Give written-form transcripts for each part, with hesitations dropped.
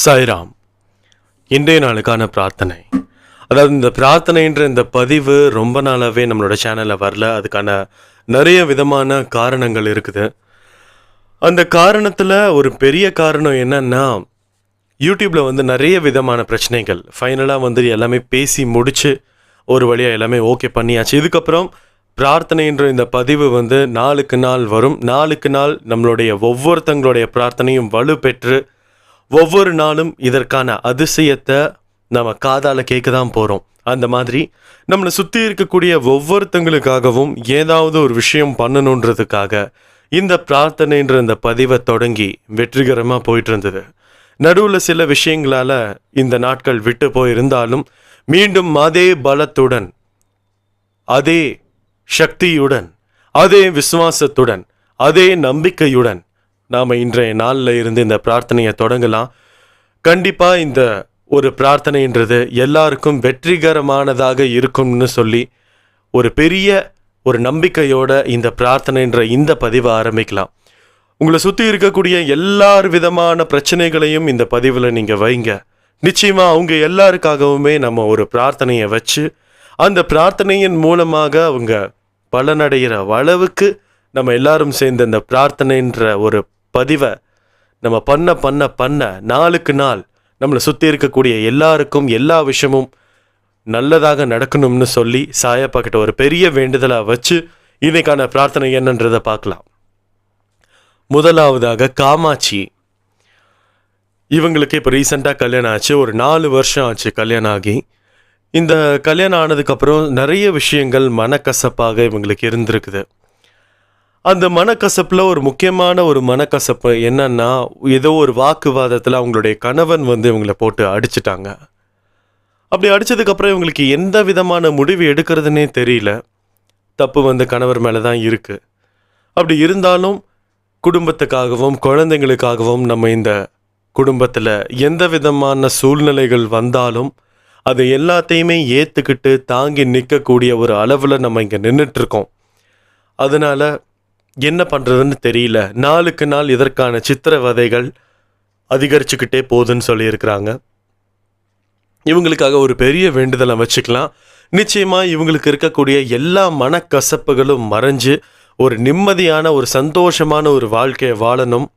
சாய்ராம். இன்றைய நாளுக்கான பிரார்த்தனை. அதாவது இந்த பிரார்த்தனைன்ற இந்த பதிவு ரொம்ப நாளாகவே நம்மளோட சேனலில் வரல. அதுக்கான நிறைய விதமான காரணங்கள் இருக்குது. அந்த காரணத்தில் ஒரு பெரிய காரணம் என்னன்னா, யூடியூப்பில் நிறைய விதமான பிரச்சனைகள். ஃபைனலாக எல்லாமே பேசி முடித்து ஒரு வழியாக எல்லாமே ஓகே பண்ணியாச்சு. இதுக்கப்புறம் பிரார்த்தனைன்ற இந்த பதிவு நாளுக்கு நாள் வரும். நாளுக்கு நாள் நம்மளுடைய ஒவ்வொருத்தங்களுடைய பிரார்த்தனையும் வலுப்பெற்று ஒவ்வொரு நாளும் இதற்கான அதிசயத்தை நம்ம காதால் கேட்க தான் போகிறோம். அந்த மாதிரி நம்மளை சுற்றி இருக்கக்கூடிய ஒவ்வொருத்தங்களுக்காகவும் ஏதாவது ஒரு விஷயம் பண்ணணுன்றதுக்காக இந்த பிரார்த்தனைன்ற இந்த பதிவை தொடங்கி வெற்றிகரமாக போயிட்டு இருந்தது. நடுவில் சில விஷயங்களால் இந்த நாட்கள் விட்டு போயிருந்தாலும் மீண்டும் அதே பலத்துடன், அதே சக்தியுடன், அதே விசுவாசத்துடன், அதே நம்பிக்கையுடன் நாம் இன்றைய நாளில் இருந்து இந்த பிரார்த்தனையை தொடங்கலாம். கண்டிப்பாக இந்த ஒரு பிரார்த்தனைன்றது எல்லாருக்கும் வெற்றிகரமானதாக இருக்கும்னு சொல்லி ஒரு பெரிய ஒரு நம்பிக்கையோட இந்த பிரார்த்தனைன்ற இந்த பதிவை ஆரம்பிக்கலாம். உங்களை சுற்றி இருக்கக்கூடிய எல்லார் விதமான பிரச்சனைகளையும் இந்த பதிவில் நீங்கள் வைங்க. நிச்சயமாக அவங்க எல்லாருக்காகவுமே நம்ம ஒரு பிரார்த்தனையை வச்சு அந்த பிரார்த்தனையின் மூலமாக அவங்க பலனடைகிற அளவுக்கு நம்ம எல்லாரும் சேர்ந்து இந்த பிரார்த்தனைன்ற ஒரு பதிவை நம்ம பண்ண நாளுக்கு நாள் நம்மளை சுற்றி இருக்கக்கூடிய எல்லாருக்கும் எல்லா விஷயமும் நல்லதாக நடக்கணும்னு சொல்லி சாயப்பா கிட்ட ஒரு பெரிய வேண்டுதலாக வச்சு இன்னைக்கான பிரார்த்தனை என்னன்றதை பார்க்கலாம். முதலாவதாக காமாட்சி. இவங்களுக்கு இப்போ ரீசெண்டாக கல்யாணம் ஆச்சு. ஒரு 4 வருஷம் ஆச்சு கல்யாணம் ஆகி. இந்த கல்யாணம் ஆனதுக்கப்புறம் நிறைய விஷயங்கள் மனக்கசப்பாக இவங்களுக்கு இருந்திருக்குது. அந்த மனக்கசப்பில் ஒரு முக்கியமான ஒரு மனக்கசப்பு என்னன்னா, ஏதோ ஒரு வாக்குவாதத்தில் அவங்களுடைய கணவன் இவங்களை போட்டு அடிச்சிட்டாங்க. அப்படி அடித்ததுக்கப்புறம் இவங்களுக்கு எந்த விதமான முடிவு எடுக்கிறதுனே தெரியல. தப்பு கணவர் மேலே தான் இருக்குது. அப்படி இருந்தாலும் குடும்பத்துக்காகவும் குழந்தைங்களுக்காகவும் நம்ம இந்த குடும்பத்தில் எந்த விதமான சூழ்நிலைகள் வந்தாலும் அதை எல்லாத்தையுமே ஏற்றுக்கிட்டு தாங்கி நிற்கக்கூடிய ஒரு அளவில் நம்ம இங்கே நின்றுட்டுருக்கோம். அதனால் என்ன பண்ணுறதுன்னு தெரியல. நாளுக்கு நாள் இதற்கான சித்திரவதைகள் அதிகரிச்சுக்கிட்டே போகுதுன்னு சொல்லியிருக்கிறாங்க. இவங்களுக்காக ஒரு பெரிய வேண்டுதலை வச்சுக்கலாம். நிச்சயமாக இவங்களுக்கு இருக்கக்கூடிய எல்லா மனக்கசப்புகளும் மறைஞ்சு ஒரு நிம்மதியான ஒரு சந்தோஷமான ஒரு வாழ்க்கையை வாழணும்.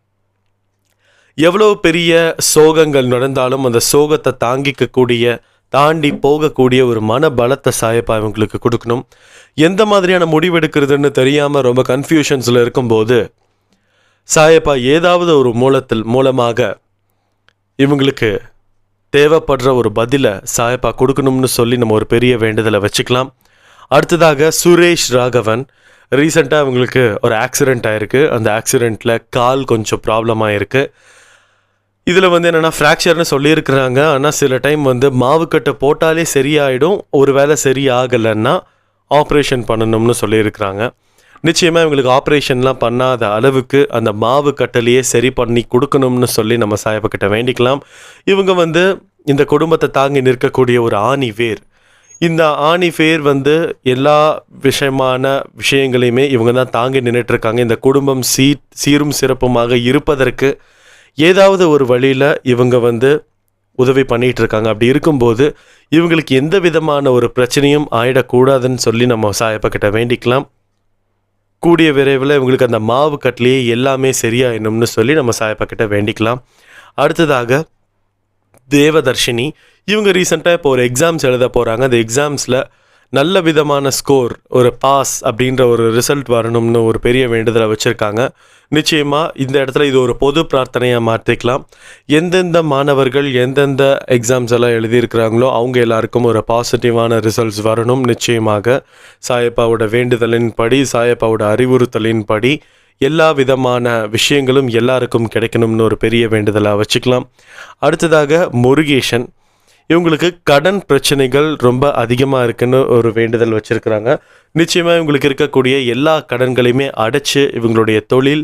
எவ்வளோ பெரிய சோகங்கள் நடந்தாலும் அந்த சோகத்தை தாண்டி போகக்கூடிய ஒரு மன பலத்தை சாயப்பா இவங்களுக்கு கொடுக்கணும். எந்த மாதிரியான முடிவெடுக்கிறதுன்னு தெரியாமல் ரொம்ப கன்ஃபியூஷன்ஸில் இருக்கும்போது சாயப்பா ஏதாவது ஒரு மூலமாக இவங்களுக்கு தேவைப்படுற ஒரு பதிலை சாயப்பா கொடுக்கணும்னு சொல்லி நம்ம ஒரு பெரிய வேண்டுதலை வச்சுக்கலாம். அடுத்ததாக சுரேஷ் ராகவன். ரீசெண்டாக இவங்களுக்கு ஒரு ஆக்சிடெண்ட் ஆகிருக்கு. அந்த ஆக்சிடெண்ட்டில் கால் கொஞ்சம் ப்ராப்ளமாக இருக்குது. இதில் என்னென்னா ஃப்ராக்சர்னு சொல்லியிருக்கிறாங்க. ஆனால் சில டைம் மாவுக்கட்டை போட்டாலே சரியாயிடும். ஒரு வேளை சரியாகலைன்னா ஆப்ரேஷன் பண்ணணும்னு சொல்லியிருக்கிறாங்க. நிச்சயமாக இவங்களுக்கு ஆப்ரேஷன்லாம் பண்ணாத அளவுக்கு அந்த மாவு கட்டலையே சரி பண்ணி கொடுக்கணும்னு சொல்லி நம்ம சாயப்பக்கிட்ட வேண்டிக்கலாம். இவங்க இந்த குடும்பத்தை தாங்கி நிற்கக்கூடிய ஒரு ஆணி வேர். இந்த ஆணி வேர் எல்லா விஷயங்களையுமே இவங்க தான் தாங்கி நின்றுட்டுருக்காங்க. இந்த குடும்பம் சீரும் சிறப்புமாக இருப்பதற்கு ஏதாவது ஒரு வழியில் இவங்க உதவி பண்ணிகிட்டு இருக்காங்க. அப்படி இருக்கும்போது இவங்களுக்கு எந்த விதமான ஒரு பிரச்சனையும் ஆயிடக்கூடாதுன்னு சொல்லி நம்ம சாயப்பக்கிட்ட வேண்டிக்கலாம். கூடிய விரைவில் இவங்களுக்கு அந்த மாவு கட்டிலேயே எல்லாமே சரியாயிடணும்னு சொல்லி நம்ம சாயப்பக்கிட்ட வேண்டிக்கலாம். அடுத்ததாக தேவதர்ஷினி. இவங்க ரீசெண்டாக இப்போ ஒரு எக்ஸாம்ஸ் எழுத போகிறாங்க. அந்த எக்ஸாம்ஸில் நல்ல விதமான ஸ்கோர், ஒரு பாஸ் அப்படின்ற ஒரு ரிசல்ட் வரணும்னு ஒரு பெரிய வேண்டுதலை வச்சுருக்காங்க. நிச்சயமாக இந்த இடத்துல இது ஒரு பொது பிரார்த்தனையாக மாற்றிக்கலாம். எந்தெந்த மாணவர்கள் எந்தெந்த எக்ஸாம்ஸ் எல்லாம் எழுதியிருக்கிறாங்களோ அவங்க எல்லாருக்கும் ஒரு பாசிட்டிவான ரிசல்ட்ஸ் வரணும். நிச்சயமாக சாயப்பாவோட வேண்டுதலின்படி, சாயப்பாவோட அறிவுறுத்தலின்படி எல்லா விதமான விஷயங்களும் எல்லாருக்கும் கிடைக்கணும்னு ஒரு பெரிய வேண்டுதலாக வச்சுக்கலாம். அடுத்ததாக முருகேசன். இவங்களுக்கு கடன் பிரச்சனைகள் ரொம்ப அதிகமாக இருக்குன்னு ஒரு வேண்டுதல் வச்சுருக்கிறாங்க. நிச்சயமாக இவங்களுக்கு இருக்கக்கூடிய எல்லா கடன்களையுமே அடைச்சி இவங்களுடைய தொழில்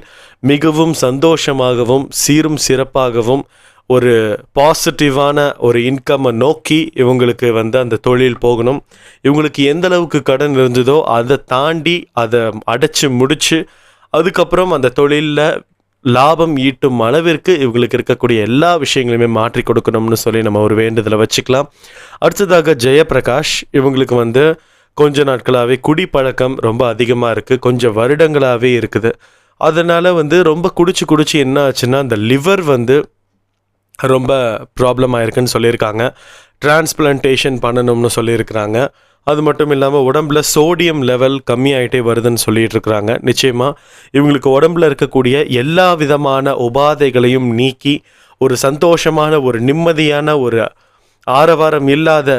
மிகவும் சந்தோஷமாகவும் சீரும் சிறப்பாகவும் ஒரு பாசிட்டிவான ஒரு இன்கம்மை நோக்கி இவங்களுக்கு அந்த தொழில் போகணும். இவங்களுக்கு எந்த அளவுக்கு கடன் இருந்ததோ அதை தாண்டி அதை அடைச்சி முடித்து அதுக்கப்புறம் அந்த தொழிலில் லாபம் ஈட்டும் அளவிற்கு இவங்களுக்கு இருக்கக்கூடிய எல்லா விஷயங்களையுமே மாற்றி கொடுக்கணும்னு சொல்லி நம்ம ஒரு வேண்டுதலை வச்சுக்கலாம். அடுத்ததாக ஜெயபிரகாஷ், இவங்களுக்கு வந்து கொஞ்ச நாட்களாகவே குடிப்பழக்கம் ரொம்ப அதிகமாக இருக்குது, கொஞ்சம் வருடங்களாகவே இருக்குது. அதனால் வந்து ரொம்ப குடிச்சு என்ன ஆச்சுன்னா அந்த லிவர் வந்து ரொம்ப ப்ராப்ளம் ஆயிருக்குன்னு சொல்லியிருக்காங்க. டிரான்ஸ்பிளான்டேஷன் பண்ணணும்னு சொல்லியிருக்கிறாங்க. அது மட்டும் இல்லாமல் உடம்புல சோடியம் லெவல் கம்மியாயிட்டே வருதுன்னு சொல்லிட்டு இருக்கிறாங்க. நிச்சயமாக இவங்களுக்கு உடம்புல இருக்கக்கூடிய எல்லா விதமான உபாதைகளையும் நீக்கி ஒரு சந்தோஷமான, ஒரு நிம்மதியான, ஒரு ஆரவாரம் இல்லாத,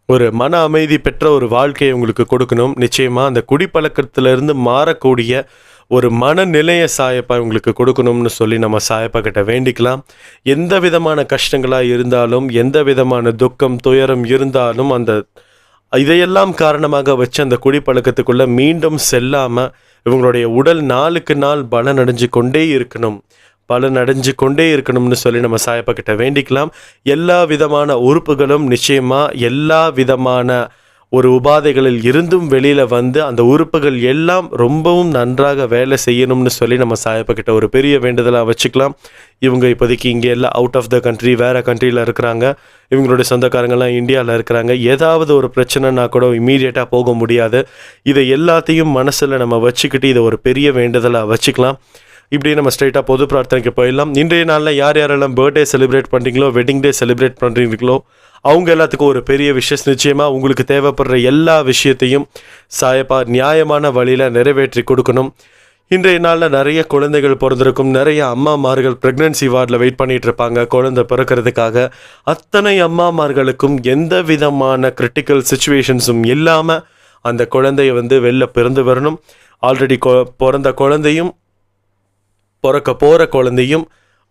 ஒரு மன அமைதி பெற்ற ஒரு வாழ்க்கையை உங்களுக்கு கொடுக்கணும். நிச்சயமாக அந்த குடிப்பழக்கத்திலிருந்து மாறக்கூடிய ஒரு மனநிலைய சாயப்பா உங்களுக்கு கொடுக்கணும்னு சொல்லி நம்ம சாயப்பா கிட்ட வேண்டிக்கலாம். எந்த விதமான கஷ்டங்களாக இருந்தாலும், எந்த விதமான துக்கம் துயரம் இருந்தாலும் அந்த இதையெல்லாம் காரணமாக வச்சு அந்த குடிப்பழக்கத்துக்குள்ளே மீண்டும் செல்லாமல் இவங்களுடைய உடல் நாளுக்கு நாள் பலனடைஞ்சு கொண்டே இருக்கணும்னு சொல்லி நம்ம சாயப்பா கிட்ட வேண்டிக்கலாம். எல்லா விதமான உறுப்புகளும் நிச்சயமாக எல்லா விதமான ஒரு உபாதைகளில் இருந்தும் வெளியில் வந்து அந்த உறுப்புகள் எல்லாம் ரொம்பவும் நன்றாக வேலை செய்யணும்னு சொல்லி நம்ம சாயப்பா கிட்ட ஒரு பெரிய வேண்டுதலாக வச்சுக்கலாம். இவங்க இப்போதைக்கு இங்கே எல்லாம் அவுட் ஆஃப் த கண்ட்ரி, வேறு கண்ட்ரியில் இருக்கிறாங்க. இவங்களுடைய சொந்தக்காரங்கள்லாம் இந்தியாவில் இருக்கிறாங்க. ஏதாவது ஒரு பிரச்சனைனா கூட இம்மீடியட்டாக போக முடியாது. இதை எல்லாத்தையும் மனசில் நம்ம வச்சுக்கிட்டு இதை ஒரு பெரிய வேண்டுதலாக வச்சுக்கலாம். இப்படி நம்ம ஸ்ட்ரைட்டாக பொது பிரார்த்தனைக்கு போயிடலாம். இன்றைய நாளில் யாரெல்லாம் பர்த்டே செலிப்ரேட் பண்ணுறீங்களோ, வெட்டிங் டே செலிப்ரேட் பண்ணுறீங்களோ, அவங்க எல்லாத்துக்கும் ஒரு பெரிய விஷயம். நிச்சயமாக உங்களுக்கு தேவைப்படுற எல்லா விஷயத்தையும் சாயப்பா நியாயமான வழியில் நிறைவேற்றி கொடுக்கணும். இன்றைய நாளில் நிறைய குழந்தைகள் பிறந்திருக்கும். நிறைய அம்மாமார்கள் ப்ரெக்னென்சி வார்டில் வெயிட் பண்ணிகிட்டு இருப்பாங்க குழந்தை பிறக்கிறதுக்காக. அத்தனை அம்மாமார்களுக்கும் எந்த விதமான கிரிட்டிக்கல் சுச்சுவேஷன்ஸும் இல்லாமல் அந்த குழந்தைய வந்து வெளில பிறந்து வரணும். ஆல்ரெடி பிறந்த குழந்தையும் பிறக்க போகிற குழந்தையும்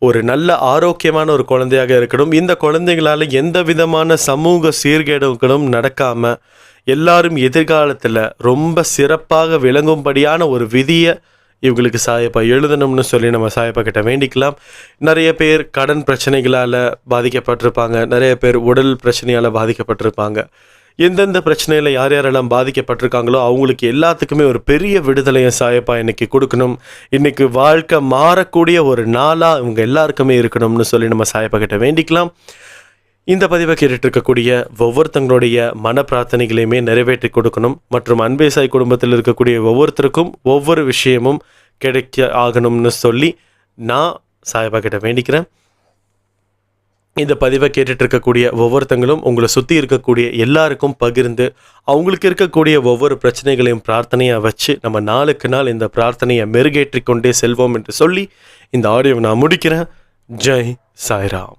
ஒரு நல்ல ஆரோக்கியமான ஒரு குழந்தையாக இருக்கணும். இந்த குழந்தைகளால் எந்த விதமான சமூக சீர்கேடுகளும் நடக்காமல் எல்லாரும் எதிர்காலத்தில் ரொம்ப சிறப்பாக விளங்கும்படியான ஒரு விதியை இவங்களுக்கு சாயப்பா எழுதணும்னு சொல்லி நம்ம சாயப்பா கிட்ட வேண்டிக்கலாம். நிறைய பேர் கடன் பிரச்சனைகளால் பாதிக்கப்பட்டிருப்பாங்க. நிறைய பேர் உடல் பிரச்சனையால் பாதிக்கப்பட்டிருப்பாங்க. எந்தெந்த பிரச்சனையில் யாரெல்லாம் பாதிக்கப்பட்டிருக்காங்களோ அவங்களுக்கு எல்லாத்துக்குமே ஒரு பெரிய விடுதலையை சாயப்பா இன்றைக்கி கொடுக்கணும். இன்றைக்கி வாழ்க்கை மாறக்கூடிய ஒரு நாளாக இவங்க எல்லாருக்குமே இருக்கணும்னு சொல்லி நம்ம சாயப்பா கிட்ட வேண்டிக்கலாம். இந்த பதிவை கேட்டுட்ருக்கக்கூடிய ஒவ்வொருத்தங்களுடைய மன பிரார்த்தனைகளையுமே நிறைவேற்றி கொடுக்கணும். மற்றும் அன்பே சாய் குடும்பத்தில் இருக்கக்கூடிய ஒவ்வொருத்தருக்கும் ஒவ்வொரு விஷயமும் கிடைக்க ஆகணும்னு சொல்லி நான் சாயப்பா கிட்ட வேண்டிக்கிறேன். இந்த பதிவை கேட்டுட்ருக்கக்கூடிய ஒவ்வொருத்தங்களும் உங்களை சுற்றி இருக்கக்கூடிய எல்லாருக்கும் பகிர்ந்து அவங்களுக்கு இருக்கக்கூடிய ஒவ்வொரு பிரச்சனைகளையும் பிரார்த்தனையாக வச்சு நம்ம நாளுக்கு நாள் இந்த பிரார்த்தனையை மெருகேற்றி கொண்டே செல்வோம் என்று சொல்லி இந்த ஆடியோவை நான் முடிக்கிறேன். ஜெய் சாய்ராம்.